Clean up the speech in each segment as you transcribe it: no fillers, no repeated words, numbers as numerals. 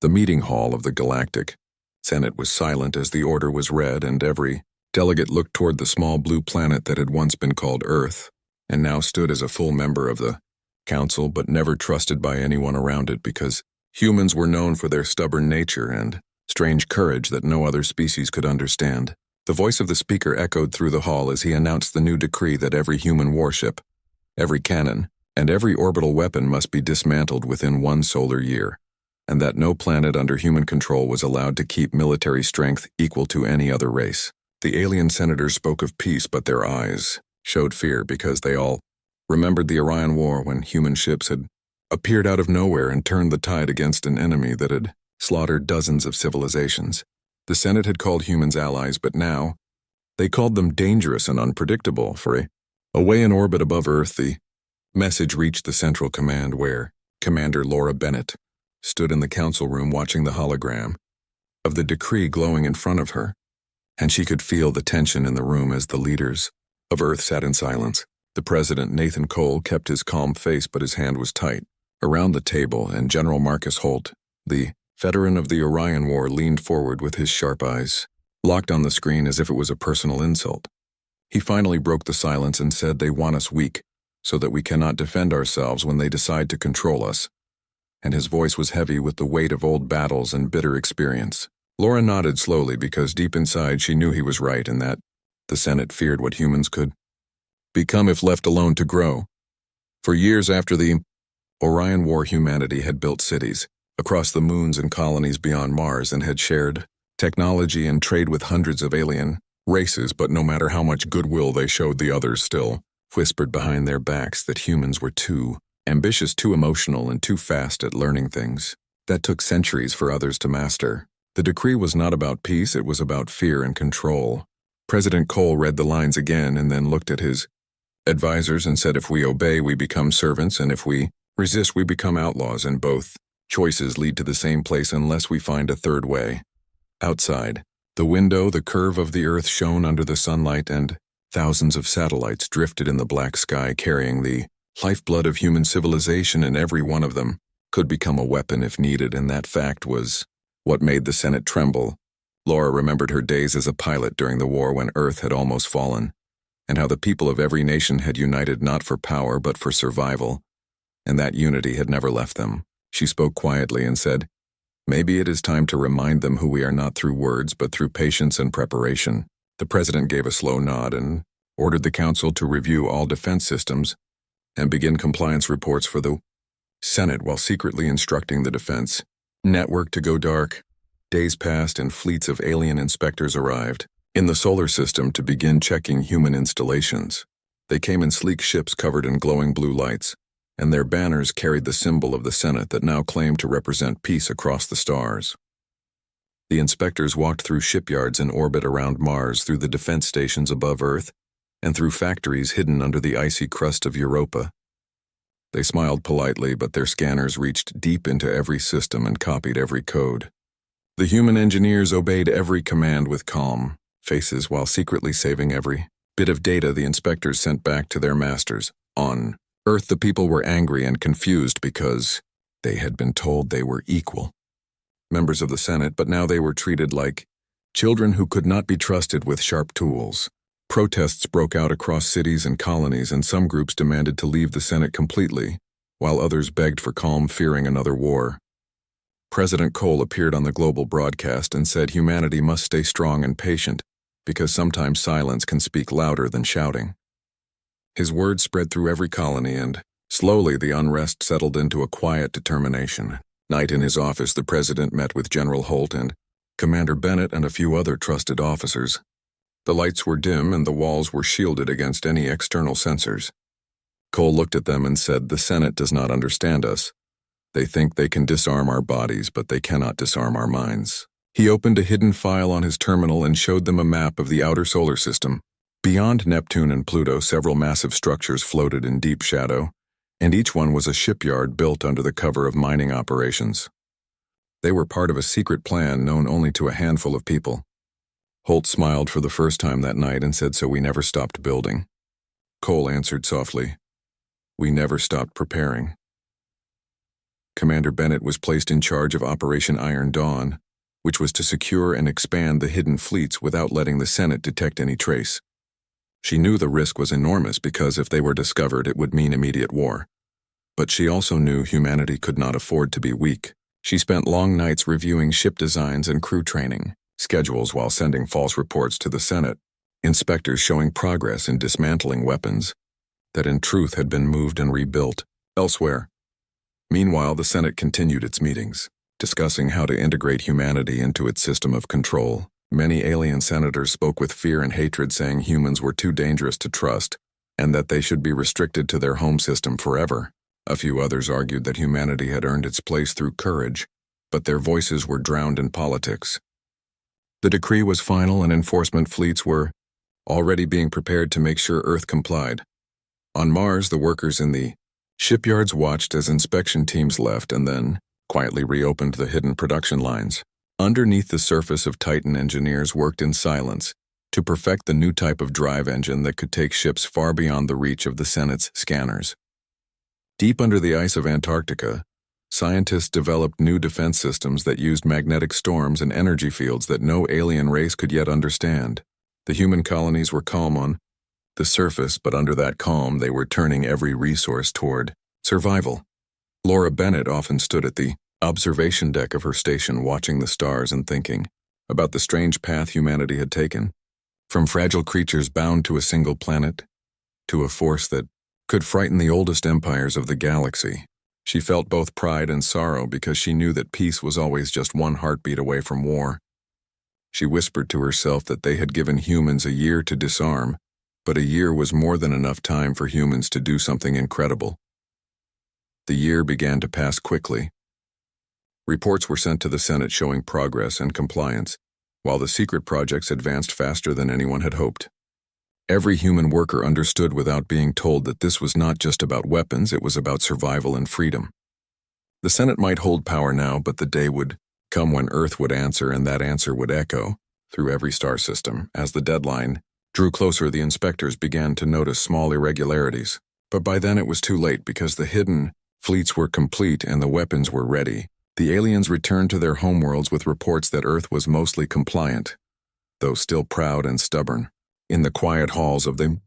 The meeting hall of the Galactic Senate was silent as the order was read, and every delegate looked toward the small blue planet that had once been called Earth, and now stood as a full member of the Council, but never trusted by anyone around it because humans were known for their stubborn nature and strange courage that no other species could understand. The voice of the speaker echoed through the hall as he announced the new decree that every human warship, every cannon, and every orbital weapon must be dismantled within 1 solar year, and that no planet under human control was allowed to keep military strength equal to any other race. The alien senators spoke of peace, but their eyes showed fear because they all remembered the Orion War when human ships had appeared out of nowhere and turned the tide against an enemy that had slaughtered dozens of civilizations. The Senate had called humans allies, but now they called them dangerous and unpredictable. Away in orbit above Earth, the message reached the Central Command, where Commander Laura Bennett stood in the council room watching the hologram of the decree glowing in front of her, and she could feel the tension in the room as the leaders of Earth sat in silence. The President, Nathan Cole, kept his calm face, but his hand was tight around the table, and General Marcus Holt, the veteran of the Orion War, leaned forward with his sharp eyes locked on the screen as if it was a personal insult. He finally broke the silence and said, "They want us weak, so that we cannot defend ourselves when they decide to control us." And his voice was heavy with the weight of old battles and bitter experience. Laura nodded slowly because deep inside she knew he was right, and that the Senate feared what humans could become if left alone to grow. For years after the Orion War, humanity had built cities across the moons and colonies beyond Mars and had shared technology and trade with hundreds of alien races, but no matter how much goodwill they showed, the others still whispered behind their backs that humans were too ambitious, too emotional, and too fast at learning things that took centuries for others to master. The decree was not about peace, it was about fear and control. President Cole read the lines again and then looked at his advisors and said, "If we obey, we become servants, and if we resist, we become outlaws, and both choices lead to the same place unless we find a third way." Outside the window, the curve of the Earth shone under the sunlight, and thousands of satellites drifted in the black sky carrying the lifeblood of human civilization, and every one of them could become a weapon if needed, and that fact was what made the Senate tremble. Laura remembered her days as a pilot during the war when Earth had almost fallen, and how the people of every nation had united not for power but for survival, and that unity had never left them. She spoke quietly and said, "Maybe it is time to remind them who we are, not through words but through patience and preparation." The President gave a slow nod and ordered the Council to review all defense systems and begin compliance reports for the Senate while secretly instructing the defense network to go dark. Days passed and fleets of alien inspectors arrived in the solar system to begin checking human installations. They came in sleek ships covered in glowing blue lights, and their banners carried the symbol of the Senate that now claimed to represent peace across the stars. The inspectors walked through shipyards in orbit around Mars, through the defense stations above Earth, and through factories hidden under the icy crust of Europa. They smiled politely, but their scanners reached deep into every system and copied every code. The human engineers obeyed every command with calm faces while secretly saving every bit of data the inspectors sent back to their masters. On Earth, the people were angry and confused because they had been told they were equal members of the Senate, but now they were treated like children who could not be trusted with sharp tools. Protests broke out across cities and colonies, and some groups demanded to leave the Senate completely, while others begged for calm, fearing another war. President Cole appeared on the global broadcast and said humanity must stay strong and patient, because sometimes silence can speak louder than shouting. His words spread through every colony, and slowly the unrest settled into a quiet determination. Night in his office, the President met with General Holt and Commander Bennett and a few other trusted officers. The lights were dim and the walls were shielded against any external sensors. Cole looked at them and said, "The Senate does not understand us. They think they can disarm our bodies, but they cannot disarm our minds." He opened a hidden file on his terminal and showed them a map of the outer solar system. Beyond Neptune and Pluto, several massive structures floated in deep shadow, and each one was a shipyard built under the cover of mining operations. They were part of a secret plan known only to a handful of people. Holt smiled for the first time that night and said, "So we never stopped building." Cole answered softly, "We never stopped preparing." Commander Bennett was placed in charge of Operation Iron Dawn, which was to secure and expand the hidden fleets without letting the Senate detect any trace. She knew the risk was enormous because if they were discovered, it would mean immediate war. But she also knew humanity could not afford to be weak. She spent long nights reviewing ship designs and crew training schedules while sending false reports to the Senate, inspectors showing progress in dismantling weapons that in truth had been moved and rebuilt elsewhere. Meanwhile, the Senate continued its meetings, discussing how to integrate humanity into its system of control. Many alien senators spoke with fear and hatred, saying humans were too dangerous to trust and that they should be restricted to their home system forever. A few others argued that humanity had earned its place through courage, but their voices were drowned in politics. The decree was final and enforcement fleets were already being prepared to make sure Earth complied. On Mars, the workers in the shipyards watched as inspection teams left and then quietly reopened the hidden production lines. Underneath the surface of Titan, engineers worked in silence to perfect the new type of drive engine that could take ships far beyond the reach of the Senate's scanners. Deep under the ice of Antarctica, scientists developed new defense systems that used magnetic storms and energy fields that no alien race could yet understand. The human colonies were calm on the surface, but under that calm they were turning every resource toward survival. Laura Bennett often stood at the observation deck of her station watching the stars and thinking about the strange path humanity had taken, from fragile creatures bound to a single planet, to a force that could frighten the oldest empires of the galaxy. She felt both pride and sorrow because she knew that peace was always just one heartbeat away from war. She whispered to herself that they had given humans a year to disarm, but a year was more than enough time for humans to do something incredible. The year began to pass quickly. Reports were sent to the Senate showing progress and compliance, while the secret projects advanced faster than anyone had hoped. Every human worker understood without being told that this was not just about weapons, it was about survival and freedom. The Senate might hold power now, but the day would come when Earth would answer, and that answer would echo through every star system. As the deadline drew closer, the inspectors began to notice small irregularities. But by then it was too late because the hidden fleets were complete and the weapons were ready. The aliens returned to their homeworlds with reports that Earth was mostly compliant, though still proud and stubborn. In the quiet halls of the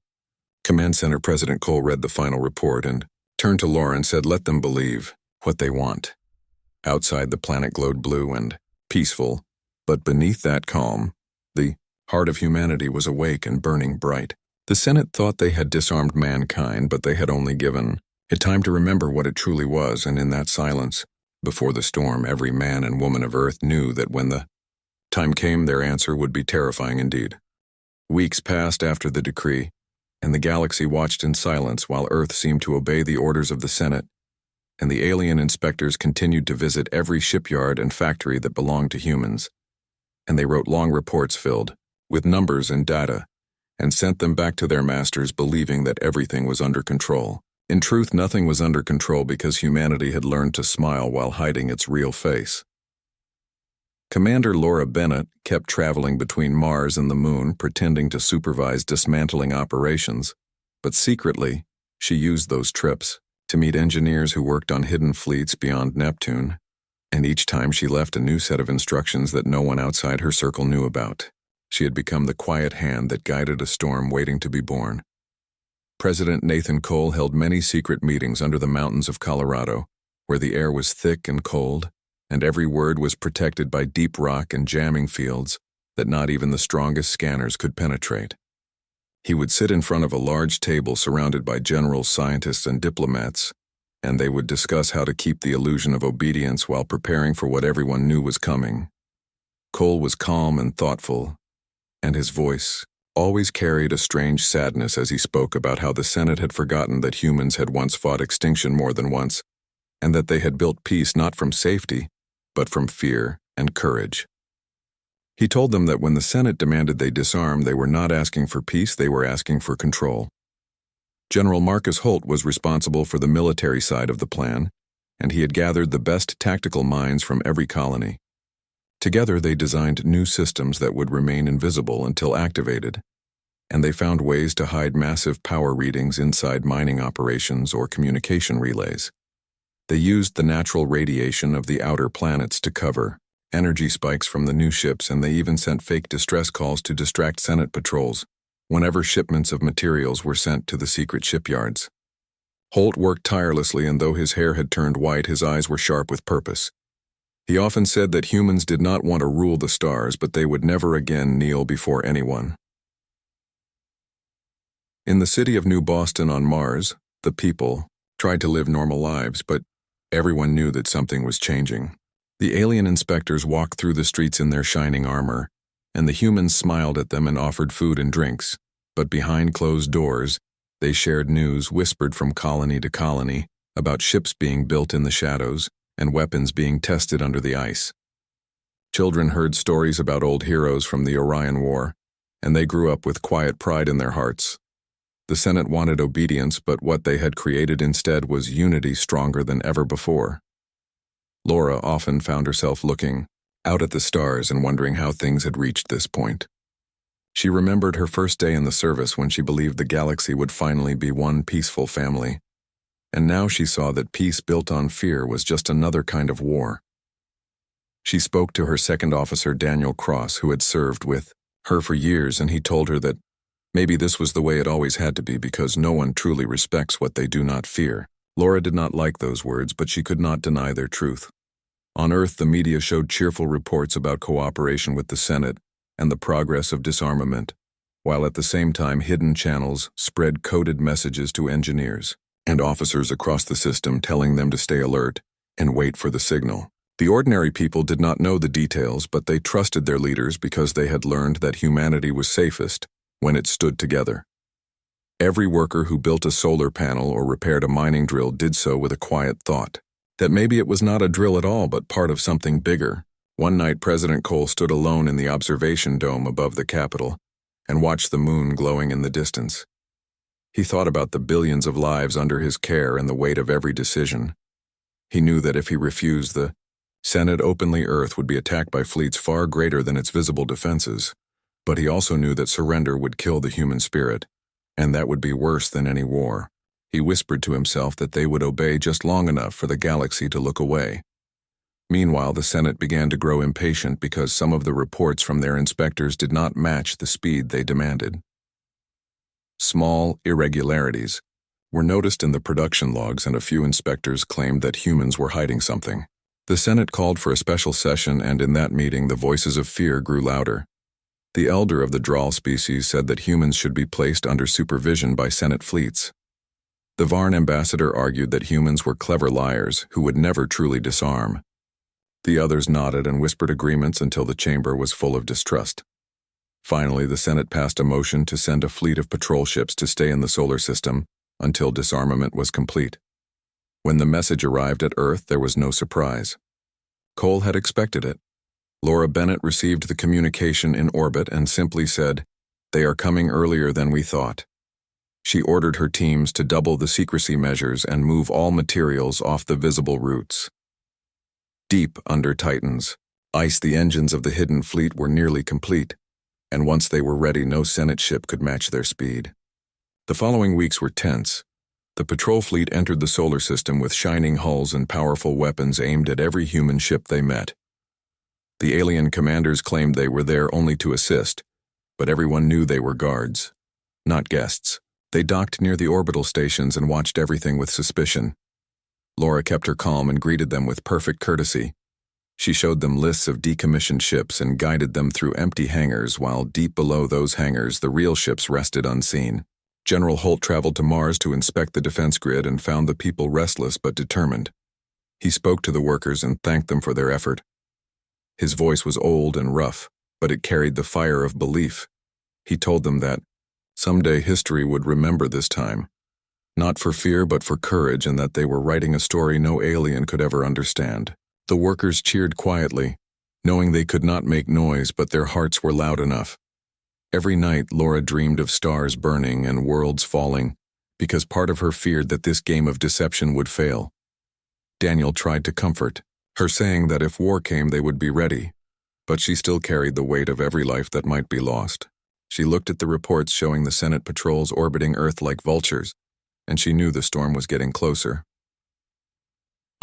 command center, President Cole read the final report and turned to Laura and said, "Let them believe what they want." Outside, the planet glowed blue and peaceful, but beneath that calm, the heart of humanity was awake and burning bright. The Senate thought they had disarmed mankind, but they had only given it time to remember what it truly was, and in that silence, before the storm, every man and woman of Earth knew that when the time came, their answer would be terrifying indeed. Weeks passed after the decree, and the galaxy watched in silence while Earth seemed to obey the orders of the Senate, and the alien inspectors continued to visit every shipyard and factory that belonged to humans, and they wrote long reports filled with numbers and data, and sent them back to their masters believing that everything was under control. In truth, nothing was under control because humanity had learned to smile while hiding its real face. Commander Laura Bennett kept traveling between Mars and the Moon, pretending to supervise dismantling operations, but secretly, she used those trips to meet engineers who worked on hidden fleets beyond Neptune, and each time she left a new set of instructions that no one outside her circle knew about. She had become the quiet hand that guided a storm waiting to be born. President Nathan Cole held many secret meetings under the mountains of Colorado, where the air was thick and cold, and every word was protected by deep rock and jamming fields that not even the strongest scanners could penetrate. He would sit in front of a large table surrounded by generals, scientists, and diplomats, and they would discuss how to keep the illusion of obedience while preparing for what everyone knew was coming. Cole was calm and thoughtful, and his voice always carried a strange sadness as he spoke about how the Senate had forgotten that humans had once fought extinction more than once, and that they had built peace not from safety, but from fear and courage. He told them that when the Senate demanded they disarm, they were not asking for peace, they were asking for control. General Marcus Holt was responsible for the military side of the plan, and he had gathered the best tactical minds from every colony. Together they designed new systems that would remain invisible until activated, and they found ways to hide massive power readings inside mining operations or communication relays. They used the natural radiation of the outer planets to cover energy spikes from the new ships, and they even sent fake distress calls to distract Senate patrols whenever shipments of materials were sent to the secret shipyards. Holt worked tirelessly, and though his hair had turned white, his eyes were sharp with purpose. He often said that humans did not want to rule the stars, but they would never again kneel before anyone. In the city of New Boston on Mars, the people tried to live normal lives, but everyone knew that something was changing. The alien inspectors walked through the streets in their shining armor, and the humans smiled at them and offered food and drinks, but behind closed doors, they shared news whispered from colony to colony about ships being built in the shadows and weapons being tested under the ice. Children heard stories about old heroes from the Orion War, and they grew up with quiet pride in their hearts. The Senate wanted obedience, but what they had created instead was unity stronger than ever before. Laura often found herself looking out at the stars and wondering how things had reached this point. She remembered her first day in the service when she believed the galaxy would finally be one peaceful family. And now she saw that peace built on fear was just another kind of war. She spoke to her second officer, Daniel Cross, who had served with her for years, and he told her that maybe this was the way it always had to be, because no one truly respects what they do not fear. Laura did not like those words, but she could not deny their truth. On Earth, the media showed cheerful reports about cooperation with the Senate and the progress of disarmament, while at the same time hidden channels spread coded messages to engineers and officers across the system, telling them to stay alert and wait for the signal. The ordinary people did not know the details, but they trusted their leaders because they had learned that humanity was safest when it stood together. Every worker who built a solar panel or repaired a mining drill did so with a quiet thought that maybe it was not a drill at all, but part of something bigger. One night, President Cole stood alone in the observation dome above the Capitol and watched the moon glowing in the distance. He thought about the billions of lives under his care and the weight of every decision. He knew that if he refused, the Senate openly Earth would be attacked by fleets far greater than its visible defenses. But he also knew that surrender would kill the human spirit, and that would be worse than any war. He whispered to himself that they would obey just long enough for the galaxy to look away. Meanwhile, the Senate began to grow impatient because some of the reports from their inspectors did not match the speed they demanded. Small irregularities were noticed in the production logs, and a few inspectors claimed that humans were hiding something. The Senate called for a special session, and in that meeting the voices of fear grew louder. The elder of the Drawl species said that humans should be placed under supervision by Senate fleets. The Varn ambassador argued that humans were clever liars who would never truly disarm. The others nodded and whispered agreements until the chamber was full of distrust. Finally, the Senate passed a motion to send a fleet of patrol ships to stay in the solar system until disarmament was complete. When the message arrived at Earth, there was no surprise. Cole had expected it. Laura Bennett received the communication in orbit and simply said, "They are coming earlier than we thought." She ordered her teams to double the secrecy measures and move all materials off the visible routes. Deep under Titans, ice, the engines of the hidden fleet were nearly complete, and once they were ready, no Senate ship could match their speed. The following weeks were tense. The patrol fleet entered the solar system with shining hulls and powerful weapons aimed at every human ship they met. The alien commanders claimed they were there only to assist, but everyone knew they were guards, not guests. They docked near the orbital stations and watched everything with suspicion. Laura kept her calm and greeted them with perfect courtesy. She showed them lists of decommissioned ships and guided them through empty hangars, while deep below those hangars the real ships rested unseen. General Holt traveled to Mars to inspect the defense grid and found the people restless but determined. He spoke to the workers and thanked them for their effort. His voice was old and rough, but it carried the fire of belief. He told them that someday history would remember this time, not for fear but for courage, and that they were writing a story no alien could ever understand. The workers cheered quietly, knowing they could not make noise, but their hearts were loud enough. Every night, Laura dreamed of stars burning and worlds falling, because part of her feared that this game of deception would fail. Daniel tried to comfort her, saying that if war came they would be ready, but she still carried the weight of every life that might be lost. She looked at the reports showing the Senate patrols orbiting Earth like vultures, and she knew the storm was getting closer.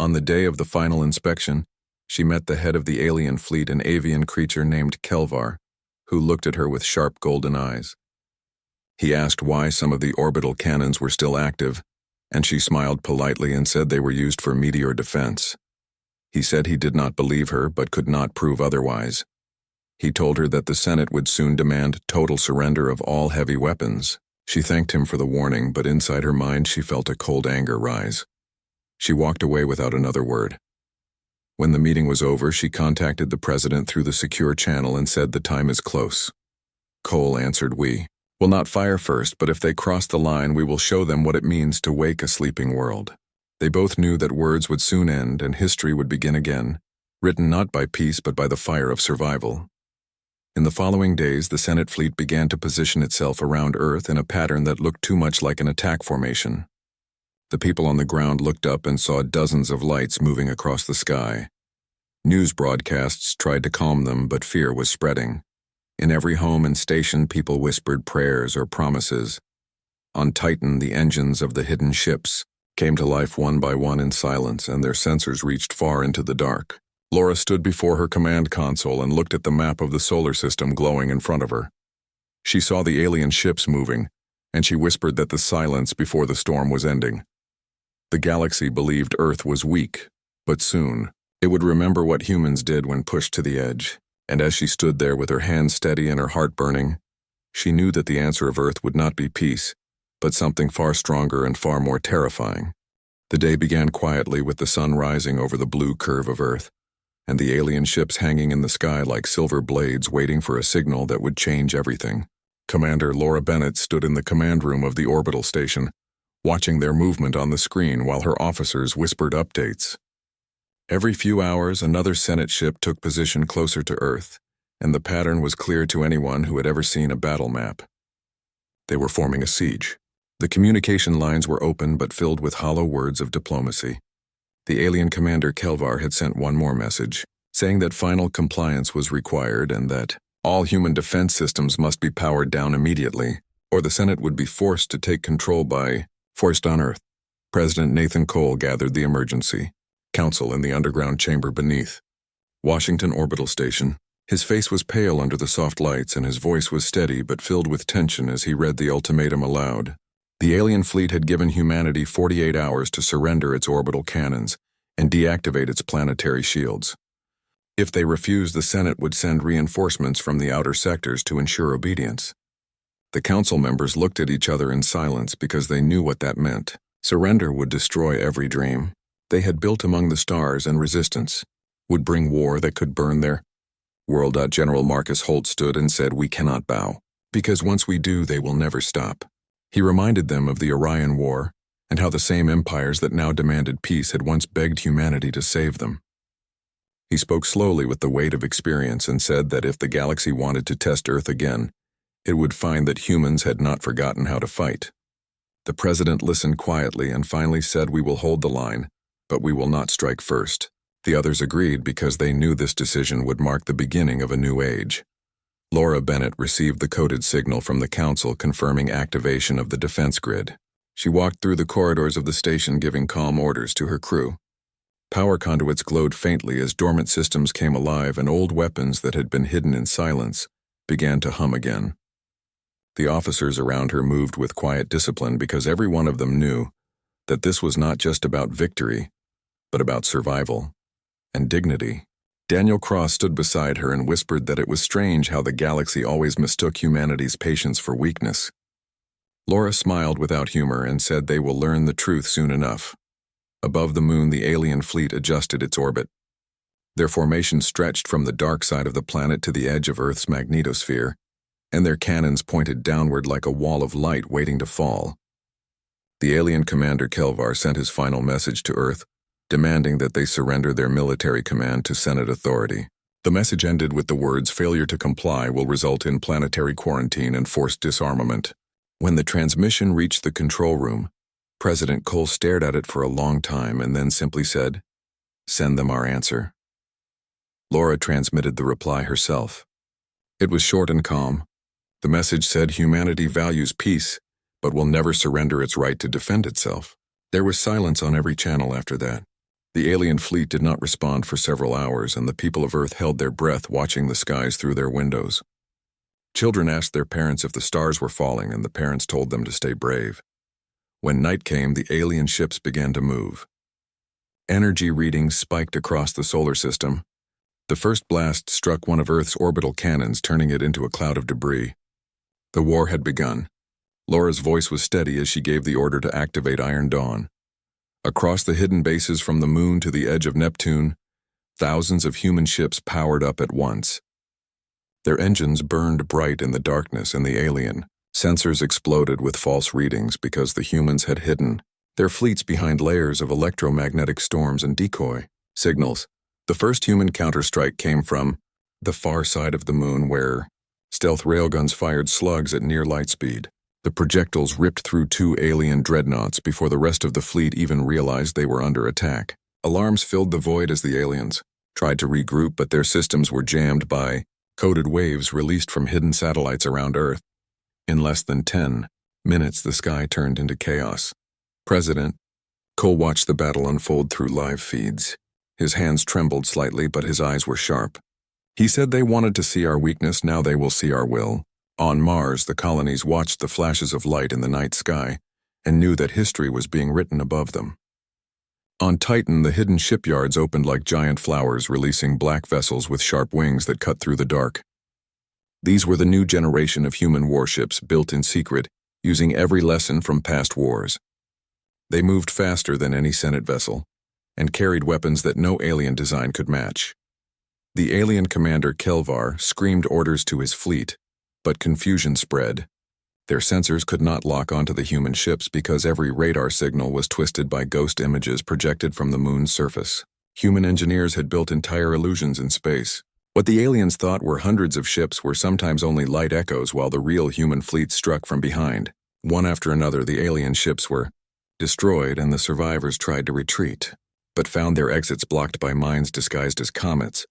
On the day of the final inspection, she met the head of the alien fleet, an avian creature named Kelvar, who looked at her with sharp golden eyes. He asked why some of the orbital cannons were still active, and she smiled politely and said they were used for meteor defense. He said he did not believe her but could not prove otherwise. He told her that the Senate would soon demand total surrender of all heavy weapons. She thanked him for the warning, but inside her mind she felt a cold anger rise. She walked away without another word. When the meeting was over, she contacted the president through the secure channel and said the time is close. Cole answered, "We will not fire first, but if they cross the line, we will show them what it means to wake a sleeping world." They both knew that words would soon end and history would begin again, written not by peace but by the fire of survival. In the following days, the Senate fleet began to position itself around Earth in a pattern that looked too much like an attack formation. The people on the ground looked up and saw dozens of lights moving across the sky. News broadcasts tried to calm them, but fear was spreading. In every home and station, people whispered prayers or promises. On Titan, the engines of the hidden ships came to life one by one in silence, and their sensors reached far into the dark. Laura stood before her command console and looked at the map of the solar system glowing in front of her. She saw the alien ships moving, and she whispered that the silence before the storm was ending. The galaxy believed Earth was weak, but soon it would remember what humans did when pushed to the edge, and as she stood there with her hands steady and her heart burning, she knew that the answer of Earth would not be peace, but something far stronger and far more terrifying. The day began quietly with the sun rising over the blue curve of Earth, and the alien ships hanging in the sky like silver blades waiting for a signal that would change everything. Commander Laura Bennett stood in the command room of the orbital station, watching their movement on the screen while her officers whispered updates. Every few hours, another Senate ship took position closer to Earth, and the pattern was clear to anyone who had ever seen a battle map. They were forming a siege. The communication lines were open but filled with hollow words of diplomacy. The alien commander Kelvar had sent one more message, saying that final compliance was required and that all human defense systems must be powered down immediately, or the Senate would be forced to take control by force on Earth. President Nathan Cole gathered the emergency council in the underground chamber beneath Washington Orbital Station. His face was pale under the soft lights, and his voice was steady but filled with tension as he read the ultimatum aloud. The alien fleet had given humanity 48 hours to surrender its orbital cannons and deactivate its planetary shields. If they refused, the Senate would send reinforcements from the outer sectors to ensure obedience. The council members looked at each other in silence because they knew what that meant. Surrender would destroy every dream they had built among the stars, and resistance would bring war that could burn their world. General Marcus Holt stood and said, "We cannot bow, because once we do, they will never stop." He reminded them of the Orion War and how the same empires that now demanded peace had once begged humanity to save them. He spoke slowly with the weight of experience and said that if the galaxy wanted to test Earth again, it would find that humans had not forgotten how to fight. The president listened quietly and finally said, "We will hold the line, but we will not strike first." The others agreed because they knew this decision would mark the beginning of a new age. Laura Bennett received the coded signal from the council confirming activation of the defense grid. She walked through the corridors of the station giving calm orders to her crew. Power conduits glowed faintly as dormant systems came alive, and old weapons that had been hidden in silence began to hum again. The officers around her moved with quiet discipline because every one of them knew that this was not just about victory, but about survival and dignity. Daniel Cross stood beside her and whispered that it was strange how the galaxy always mistook humanity's patience for weakness. Laura smiled without humor and said they will learn the truth soon enough. Above the moon, the alien fleet adjusted its orbit. Their formation stretched from the dark side of the planet to the edge of Earth's magnetosphere, and their cannons pointed downward like a wall of light waiting to fall. The alien commander Kelvar sent his final message to Earth, demanding that they surrender their military command to Senate authority. The message ended with the words, "Failure to comply will result in planetary quarantine and forced disarmament." When the transmission reached the control room, President Cole stared at it for a long time and then simply said, "Send them our answer." Laura transmitted the reply herself. It was short and calm. The message said humanity values peace, but will never surrender its right to defend itself. There was silence on every channel after that. The alien fleet did not respond for several hours, and the people of Earth held their breath watching the skies through their windows. Children asked their parents if the stars were falling, and the parents told them to stay brave. When night came, the alien ships began to move. Energy readings spiked across the solar system. The first blast struck one of Earth's orbital cannons, turning it into a cloud of debris. The war had begun. Laura's voice was steady as she gave the order to activate Iron Dawn. Across the hidden bases from the moon to the edge of Neptune, thousands of human ships powered up at once. Their engines burned bright in the darkness, and the alien sensors exploded with false readings because the humans had hidden their fleets behind layers of electromagnetic storms and decoy signals. The first human counterstrike came from the far side of the moon, where stealth railguns fired slugs at near light speed. The projectiles ripped through 2 alien dreadnoughts before the rest of the fleet even realized they were under attack. Alarms filled the void as the aliens tried to regroup, but their systems were jammed by coded waves released from hidden satellites around Earth. In less than 10 minutes, the sky turned into chaos. President Cole watched the battle unfold through live feeds. His hands trembled slightly, but his eyes were sharp. He said, "They wanted to see our weakness, now they will see our will." On Mars, the colonies watched the flashes of light in the night sky and knew that history was being written above them. On Titan, the hidden shipyards opened like giant flowers, releasing black vessels with sharp wings that cut through the dark. These were the new generation of human warships, built in secret, using every lesson from past wars. They moved faster than any Senate vessel and carried weapons that no alien design could match. The alien commander Kelvar screamed orders to his fleet, but confusion spread. Their sensors could not lock onto the human ships because every radar signal was twisted by ghost images projected from the moon's surface. Human engineers had built entire illusions in space. What the aliens thought were hundreds of ships were sometimes only light echoes, while the real human fleet struck from behind. One after another, the alien ships were destroyed, and the survivors tried to retreat, but found their exits blocked by mines disguised as comets.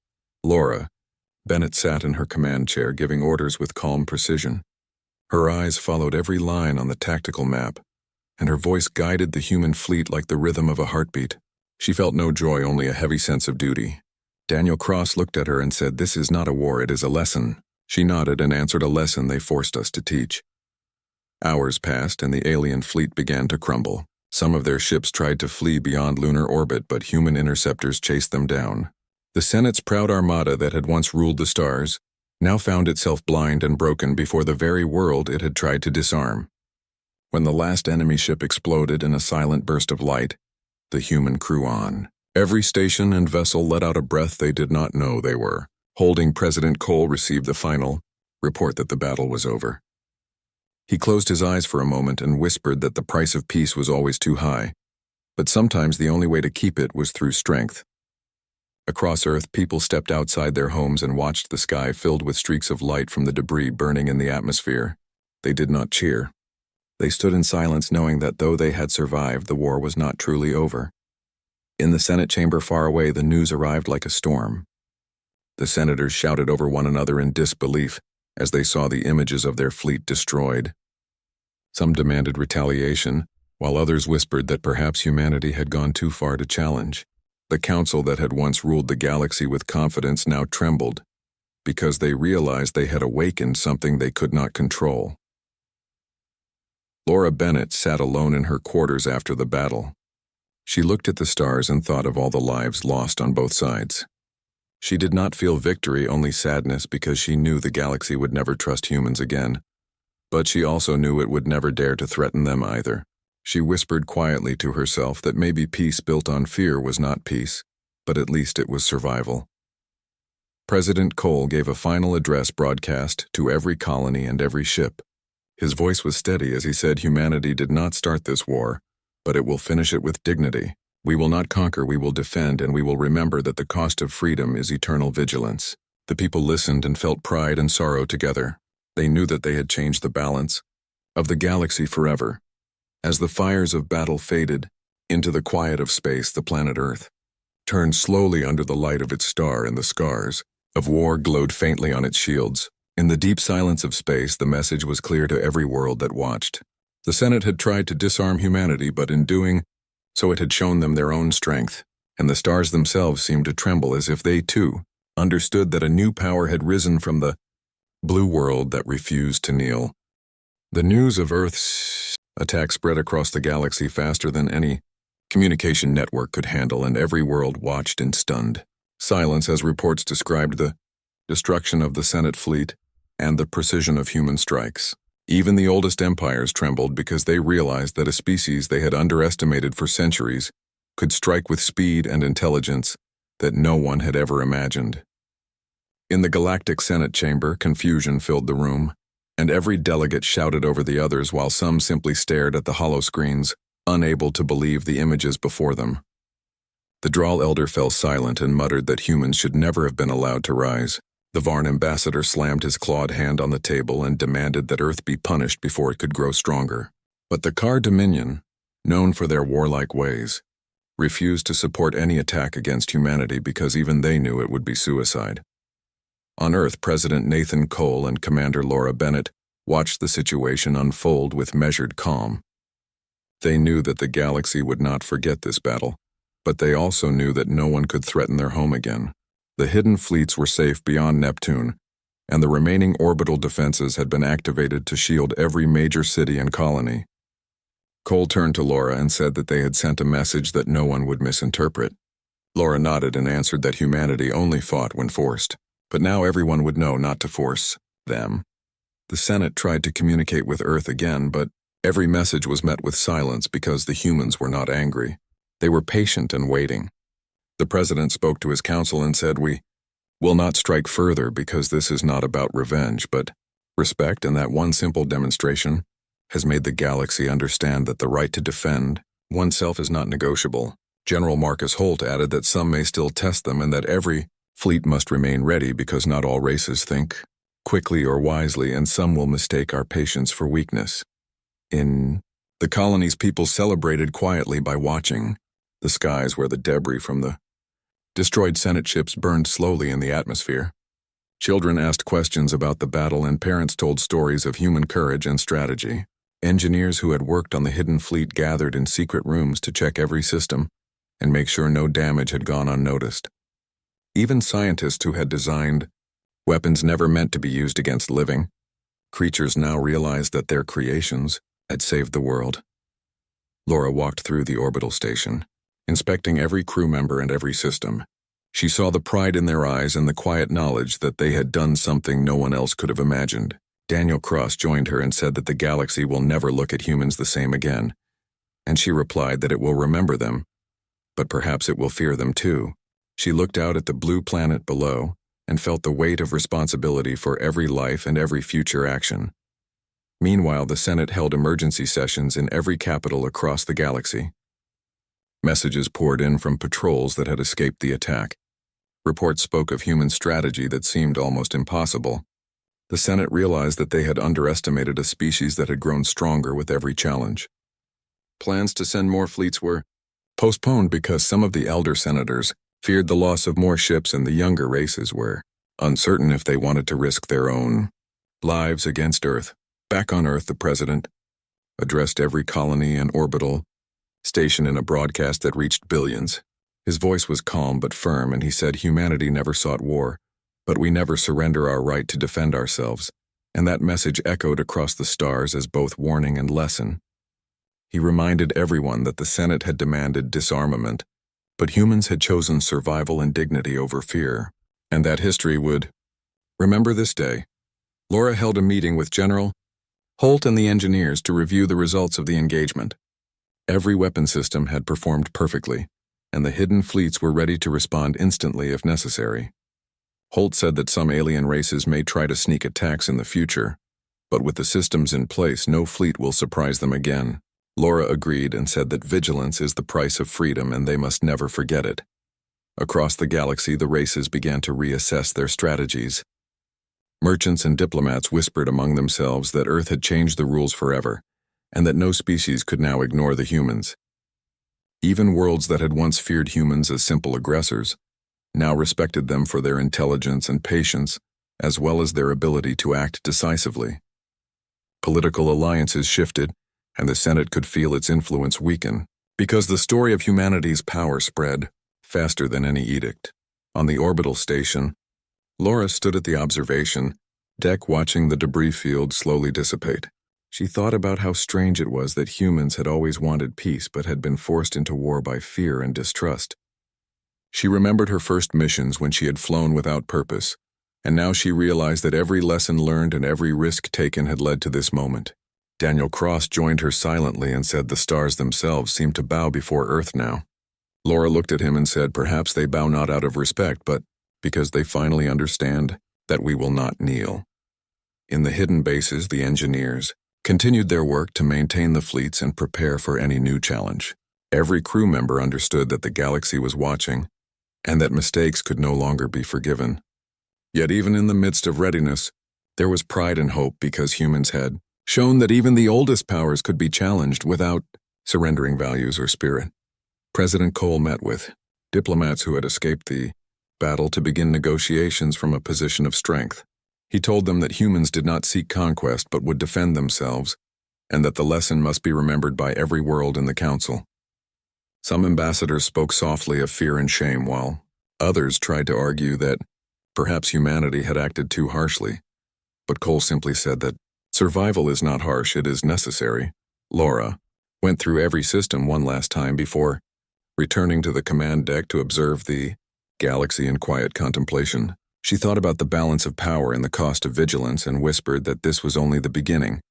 Laura Bennett sat in her command chair, giving orders with calm precision. Her eyes followed every line on the tactical map, and her voice guided the human fleet like the rhythm of a heartbeat. She felt no joy, only a heavy sense of duty. Daniel Cross looked at her and said, "This is not a war, it is a lesson." She nodded and answered, "A lesson they forced us to teach." Hours passed, and the alien fleet began to crumble. Some of their ships tried to flee beyond lunar orbit, but human interceptors chased them down. The Senate's proud armada that had once ruled the stars now found itself blind and broken before the very world it had tried to disarm. When the last enemy ship exploded in a silent burst of light, the human crew on every station and vessel let out a breath they did not know they were holding. President Cole received the final report that the battle was over. He closed his eyes for a moment and whispered that the price of peace was always too high, but sometimes the only way to keep it was through strength. Across Earth, people stepped outside their homes and watched the sky filled with streaks of light from the debris burning in the atmosphere. They did not cheer. They stood in silence, knowing that though they had survived, the war was not truly over. In the Senate chamber far away, the news arrived like a storm. The senators shouted over one another in disbelief as they saw the images of their fleet destroyed. Some demanded retaliation, while others whispered that perhaps humanity had gone too far to challenge. The council that had once ruled the galaxy with confidence now trembled, because they realized they had awakened something they could not control. Laura Bennett sat alone in her quarters after the battle. She looked at the stars and thought of all the lives lost on both sides. She did not feel victory, only sadness, because she knew the galaxy would never trust humans again. But she also knew it would never dare to threaten them either. She whispered quietly to herself that maybe peace built on fear was not peace, but at least it was survival. President Cole gave a final address broadcast to every colony and every ship. His voice was steady as he said, "Humanity did not start this war, but it will finish it with dignity. We will not conquer, we will defend, and we will remember that the cost of freedom is eternal vigilance." The people listened and felt pride and sorrow together. They knew that they had changed the balance of the galaxy forever. As the fires of battle faded into the quiet of space, the planet Earth turned slowly under the light of its star, and the scars of war glowed faintly on its shields. In the deep silence of space, the message was clear to every world that watched. The Senate had tried to disarm humanity, but in doing so it had shown them their own strength. and the stars themselves seemed to tremble as if they, too, understood that a new power had risen from the blue world that refused to kneel. The news of Earth's attack spread across the galaxy faster than any communication network could handle, and every world watched in stunned silence as reports described the destruction of the Senate fleet and the precision of human strikes. Even the oldest empires trembled because they realized that a species they had underestimated for centuries could strike with speed and intelligence that no one had ever imagined. In the Galactic Senate chamber, confusion filled the room, and every delegate shouted over the others while some simply stared at the holoscreens, unable to believe the images before them. The Droll elder fell silent and muttered that humans should never have been allowed to rise. The Varn ambassador slammed his clawed hand on the table and demanded that Earth be punished before it could grow stronger. But the Kar Dominion, known for their warlike ways, refused to support any attack against humanity because even they knew it would be suicide. On Earth, President Nathan Cole and Commander Laura Bennett watched the situation unfold with measured calm. They knew that the galaxy would not forget this battle, but they also knew that no one could threaten their home again. The hidden fleets were safe beyond Neptune, and the remaining orbital defenses had been activated to shield every major city and colony. Cole turned to Laura and said that they had sent a message that no one would misinterpret. Laura nodded and answered that humanity only fought when forced, but now everyone would know not to force them. The Senate tried to communicate with Earth again, but every message was met with silence because the humans were not angry. They were patient and waiting. The president spoke to his council and said, "We will not strike further because this is not about revenge, but respect, and that one simple demonstration has made the galaxy understand that the right to defend oneself is not negotiable." General Marcus Holt added that some may still test them and that every fleet must remain ready because not all races think quickly or wisely, and some will mistake our patience for weakness. In the colony's people celebrated quietly by watching the skies where the debris from the destroyed Senate ships burned slowly in the atmosphere. Children asked questions about the battle and parents told stories of human courage and strategy. Engineers who had worked on the hidden fleet gathered in secret rooms to check every system and make sure no damage had gone unnoticed. Even scientists who had designed weapons never meant to be used against living creatures now realized that their creations had saved the world. Laura walked through the orbital station, inspecting every crew member and every system. She saw the pride in their eyes and the quiet knowledge that they had done something no one else could have imagined. Daniel Cross joined her and said that the galaxy will never look at humans the same again, and she replied that it will remember them, but perhaps it will fear them too. She looked out at the blue planet below and felt the weight of responsibility for every life and every future action. Meanwhile, the Senate held emergency sessions in every capital across the galaxy. Messages poured in from patrols that had escaped the attack. Reports spoke of human strategy that seemed almost impossible. The Senate realized that they had underestimated a species that had grown stronger with every challenge. Plans to send more fleets were postponed because some of the elder senators feared the loss of more ships, and the younger races were uncertain if they wanted to risk their own lives against Earth. Back on Earth, the president addressed every colony and orbital station in a broadcast that reached billions. His voice was calm but firm, and he said humanity never sought war, but we never surrender our right to defend ourselves, and that message echoed across the stars as both warning and lesson. He reminded everyone that the Senate had demanded disarmament, but humans had chosen survival and dignity over fear, and that history would remember this day. Laura held a meeting with General Holt and the engineers to review the results of the engagement. Every weapon system had performed perfectly, and the hidden fleets were ready to respond instantly if necessary. Holt said that some alien races may try to sneak attacks in the future, but with the systems in place, no fleet will surprise them again. Laura agreed and said that vigilance is the price of freedom and they must never forget it. Across the galaxy, the races began to reassess their strategies. Merchants and diplomats whispered among themselves that Earth had changed the rules forever, and that no species could now ignore the humans. Even worlds that had once feared humans as simple aggressors now respected them for their intelligence and patience, as well as their ability to act decisively. Political alliances shifted, and the Senate could feel its influence weaken, because the story of humanity's power spread faster than any edict. On the orbital station, Laura stood at the observation deck watching the debris field slowly dissipate. She thought about how strange it was that humans had always wanted peace but had been forced into war by fear and distrust. She remembered her first missions when she had flown without purpose, and now she realized that every lesson learned and every risk taken had led to this moment. Daniel Cross joined her silently and said the stars themselves seemed to bow before Earth now. Laura looked at him and said perhaps they bow not out of respect, but because they finally understand that we will not kneel. In the hidden bases, the engineers continued their work to maintain the fleets and prepare for any new challenge. Every crew member understood that the galaxy was watching, and that mistakes could no longer be forgiven. Yet even in the midst of readiness, there was pride and hope because humans had shown that even the oldest powers could be challenged without surrendering values or spirit. President Cole met with diplomats who had escaped the battle to begin negotiations from a position of strength. He told them that humans did not seek conquest but would defend themselves, and that the lesson must be remembered by every world in the council. Some ambassadors spoke softly of fear and shame, while others tried to argue that perhaps humanity had acted too harshly. But Cole simply said that survival is not harsh, it is necessary. Laura went through every system one last time before returning to the command deck to observe the galaxy in quiet contemplation. She thought about the balance of power and the cost of vigilance and whispered that this was only the beginning,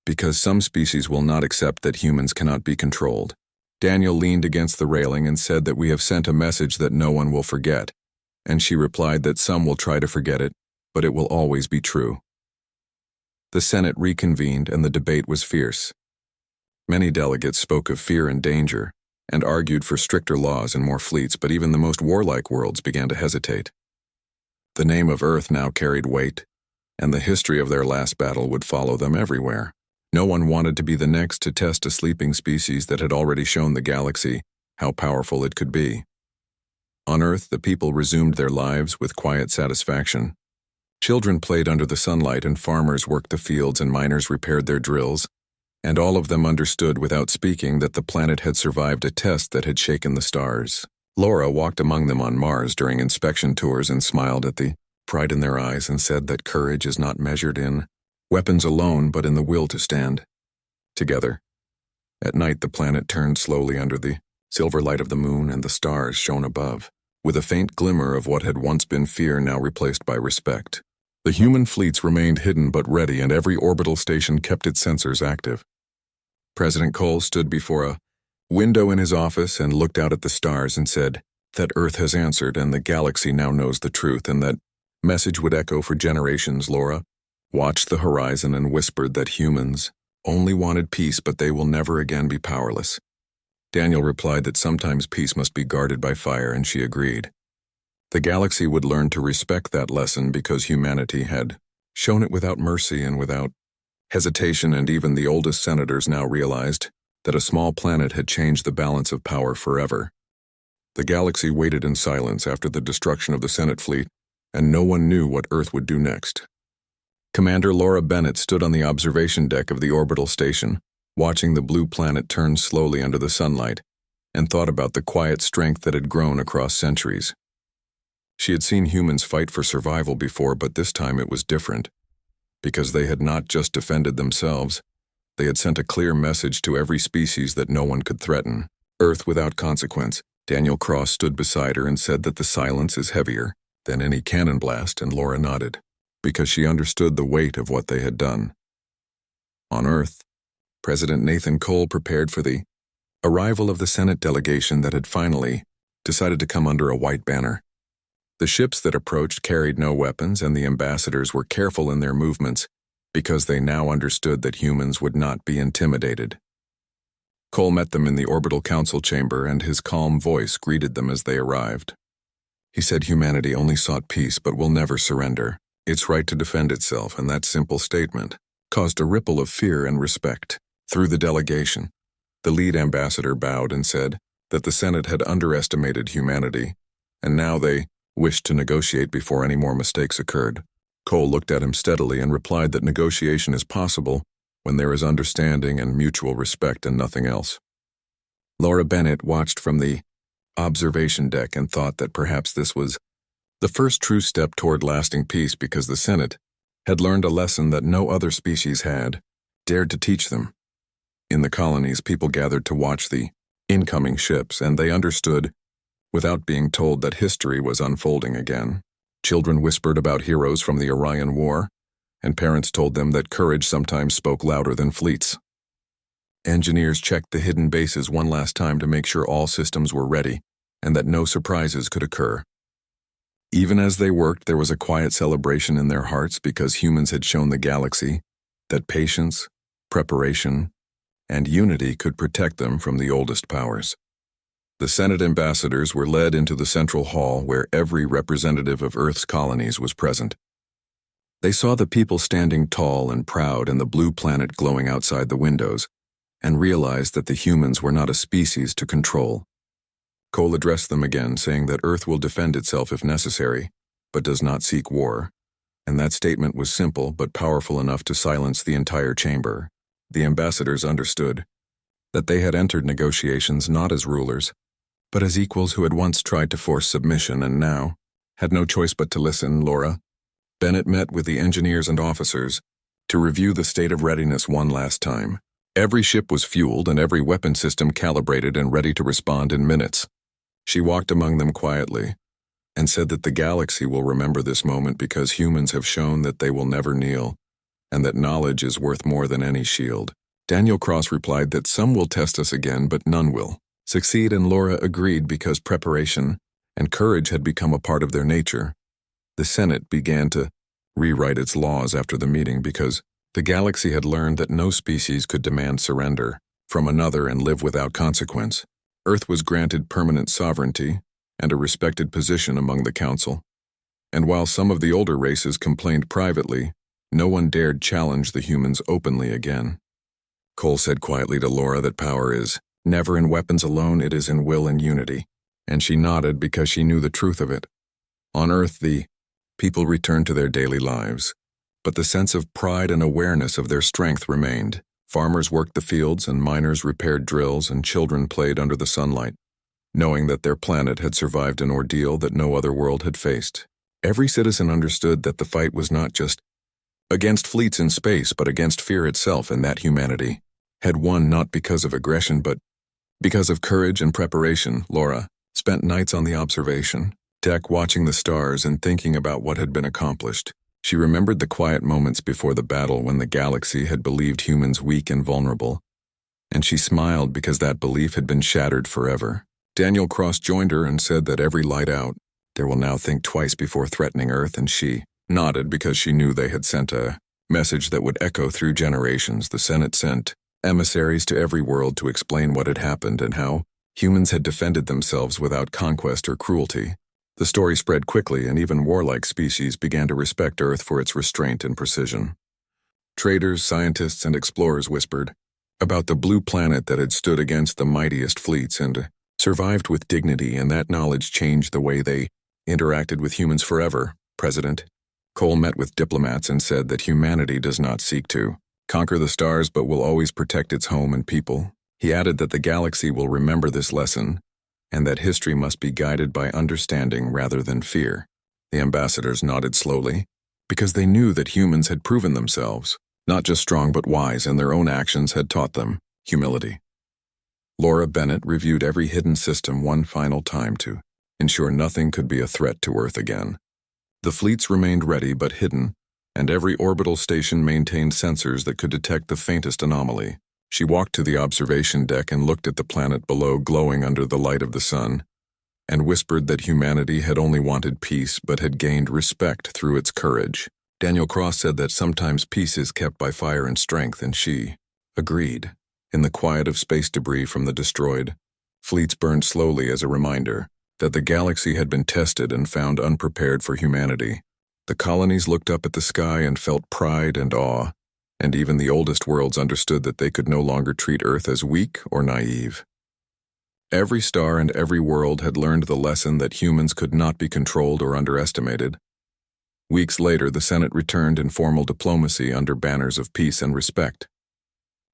because some species will not accept that humans cannot be controlled. Daniel leaned against the railing and said that we have sent a message that no one will forget, and she replied that some will try to forget it, but it will always be true. The Senate reconvened and the debate was fierce. Many delegates spoke of fear and danger, and argued for stricter laws and more fleets, but even the most warlike worlds began to hesitate. The name of Earth now carried weight, and the history of their last battle would follow them everywhere. No one wanted to be the next to test a sleeping species that had already shown the galaxy how powerful it could be. On Earth, the people resumed their lives with quiet satisfaction. Children played under the sunlight and farmers worked the fields and miners repaired their drills, and all of them understood without speaking that the planet had survived a test that had shaken the stars. Laura walked among them on Mars during inspection tours and smiled at the pride in their eyes and said that courage is not measured in weapons alone but in the will to stand together. At night, the planet turned slowly under the silver light of the moon, and the stars shone above, with a faint glimmer of what had once been fear now replaced by respect. The human fleets remained hidden but ready, and every orbital station kept its sensors active. President Cole stood before a window in his office and looked out at the stars and said that Earth has answered and the galaxy now knows the truth, and that message would echo for generations. Laura watched the horizon and whispered that humans only wanted peace, but they will never again be powerless. Daniel replied that sometimes peace must be guarded by fire, and she agreed. The galaxy would learn to respect that lesson because humanity had shown it without mercy and without hesitation, and even the oldest senators now realized that a small planet had changed the balance of power forever. The galaxy waited in silence after the destruction of the Senate fleet, and no one knew what Earth would do next. Commander Laura Bennett stood on the observation deck of the orbital station, watching the blue planet turn slowly under the sunlight, and thought about the quiet strength that had grown across centuries. She had seen humans fight for survival before, but this time it was different, because they had not just defended themselves. They had sent a clear message to every species that no one could threaten Earth without consequence. Daniel Cross stood beside her and said that the silence is heavier than any cannon blast, and Laura nodded, because she understood the weight of what they had done. On Earth, President Nathan Cole prepared for the arrival of the Senate delegation that had finally decided to come under a white banner. The ships that approached carried no weapons, and the ambassadors were careful in their movements because they now understood that humans would not be intimidated. Cole met them in the orbital council chamber, and his calm voice greeted them as they arrived. He said humanity only sought peace but will never surrender. Its right to defend itself, and that simple statement caused a ripple of fear and respect through the delegation. The lead ambassador bowed and said that the Senate had underestimated humanity, and now they wished to negotiate before any more mistakes occurred. Cole looked at him steadily and replied that negotiation is possible when there is understanding and mutual respect and nothing else. Laura Bennett watched from the observation deck and thought that perhaps this was the first true step toward lasting peace because the Senate had learned a lesson that no other species had dared to teach them. In the colonies, people gathered to watch the incoming ships, and they understood, without being told, that history was unfolding again. Children whispered about heroes from the HFY War, and parents told them that courage sometimes spoke louder than fleets. Engineers checked the hidden bases one last time to make sure all systems were ready and that no surprises could occur. Even as they worked, there was a quiet celebration in their hearts because humans had shown the galaxy that patience, preparation, and unity could protect them from the oldest powers. The Senate ambassadors were led into the central hall where every representative of Earth's colonies was present. They saw the people standing tall and proud and the blue planet glowing outside the windows, and realized that the humans were not a species to control. Cole addressed them again, saying that Earth will defend itself if necessary, but does not seek war, and that statement was simple but powerful enough to silence the entire chamber. The ambassadors understood that they had entered negotiations not as rulers, but as equals who had once tried to force submission and now had no choice but to listen. Laura Bennett met with the engineers and officers to review the state of readiness one last time. Every ship was fueled and every weapon system calibrated and ready to respond in minutes. She walked among them quietly and said that the galaxy will remember this moment because humans have shown that they will never kneel and that knowledge is worth more than any shield. Daniel Cross replied that some will test us again, but none will succeed, and Laura agreed because preparation and courage had become a part of their nature. The Senate began to rewrite its laws after the meeting because the galaxy had learned that no species could demand surrender from another and live without consequence. Earth was granted permanent sovereignty and a respected position among the council. And while some of the older races complained privately, no one dared challenge the humans openly again. Cole said quietly to Laura that power is never in weapons alone, it is in will and unity, and she nodded because she knew the truth of it. On Earth, the people returned to their daily lives, but the sense of pride and awareness of their strength remained. Farmers worked the fields and miners repaired drills and children played under the sunlight, knowing that their planet had survived an ordeal that no other world had faced. Every citizen understood that the fight was not just against fleets in space, but against fear itself, and that humanity had won not because of aggression, but because of courage and preparation. Laura spent nights on the observation deck watching the stars and thinking about what had been accomplished. She remembered the quiet moments before the battle when the galaxy had believed humans weak and vulnerable, and she smiled because that belief had been shattered forever. Daniel Cross joined her and said that every light out there will now think twice before threatening Earth, and she nodded because she knew they had sent a message that would echo through generations. The Senate sent emissaries to every world to explain what had happened and how humans had defended themselves without conquest or cruelty. The story spread quickly, and even warlike species began to respect Earth for its restraint and precision. Traders, scientists, and explorers whispered about the blue planet that had stood against the mightiest fleets and survived with dignity, and that knowledge changed the way they interacted with humans forever. President Cole met with diplomats and said that humanity does not seek to conquer the stars but will always protect its home and people. He added that the galaxy will remember this lesson and that history must be guided by understanding rather than fear. The ambassadors nodded slowly because they knew that humans had proven themselves not just strong but wise, and their own actions had taught them humility. Laura Bennett reviewed every hidden system one final time to ensure nothing could be a threat to Earth again. The fleets remained ready but hidden, and every orbital station maintained sensors that could detect the faintest anomaly. She walked to the observation deck and looked at the planet below glowing under the light of the sun, and whispered that humanity had only wanted peace but had gained respect through its courage. Daniel Cross said that sometimes peace is kept by fire and strength, and she agreed. In the quiet of space debris from the destroyed fleets burned slowly as a reminder that the galaxy had been tested and found unprepared for humanity. The colonies looked up at the sky and felt pride and awe, and even the oldest worlds understood that they could no longer treat Earth as weak or naive. Every star and every world had learned the lesson that humans could not be controlled or underestimated. Weeks later, the Senate returned in formal diplomacy under banners of peace and respect.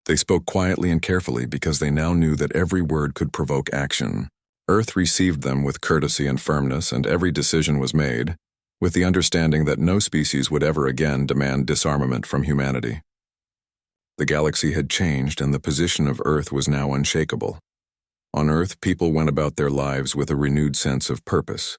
They spoke quietly and carefully because they now knew that every word could provoke action. Earth received them with courtesy and firmness, and every decision was made, with the understanding that no species would ever again demand disarmament from humanity. The galaxy had changed, and the position of Earth was now unshakable. On Earth, people went about their lives with a renewed sense of purpose.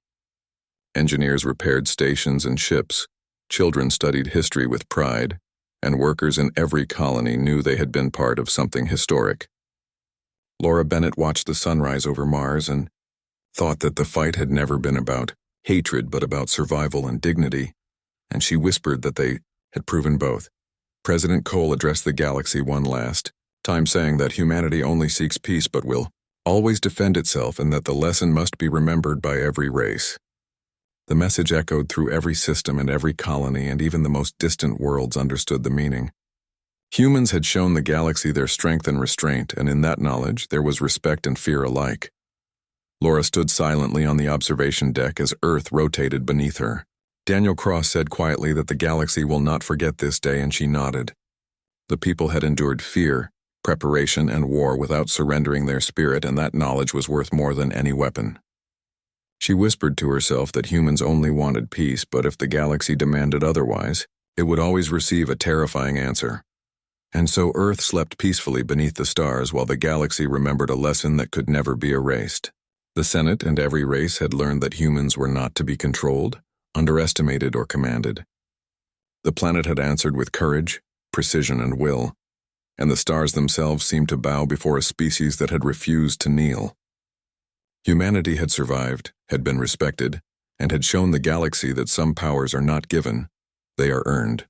Engineers repaired stations and ships, children studied history with pride, and workers in every colony knew they had been part of something historic. Laura Bennett watched the sunrise over Mars and thought that the fight had never been about hatred but about survival and dignity, and she whispered that they had proven both. President Cole addressed the galaxy one last time, saying that humanity only seeks peace but will always defend itself, and that the lesson must be remembered by every race. The message echoed through every system and every colony, and even the most distant worlds understood the meaning. Humans had shown the galaxy their strength and restraint, and in that knowledge there was respect and fear alike. Laura stood silently on the observation deck as Earth rotated beneath her. Daniel Cross said quietly that the galaxy will not forget this day, and she nodded. The people had endured fear, preparation, and war without surrendering their spirit, and that knowledge was worth more than any weapon. She whispered to herself that humans only wanted peace, but if the galaxy demanded otherwise, it would always receive a terrifying answer. And so Earth slept peacefully beneath the stars while the galaxy remembered a lesson that could never be erased. The Senate and every race had learned that humans were not to be controlled, underestimated, or commanded. The planet had answered with courage, precision, and will, and the stars themselves seemed to bow before a species that had refused to kneel. Humanity had survived, had been respected, and had shown the galaxy that some powers are not given, they are earned.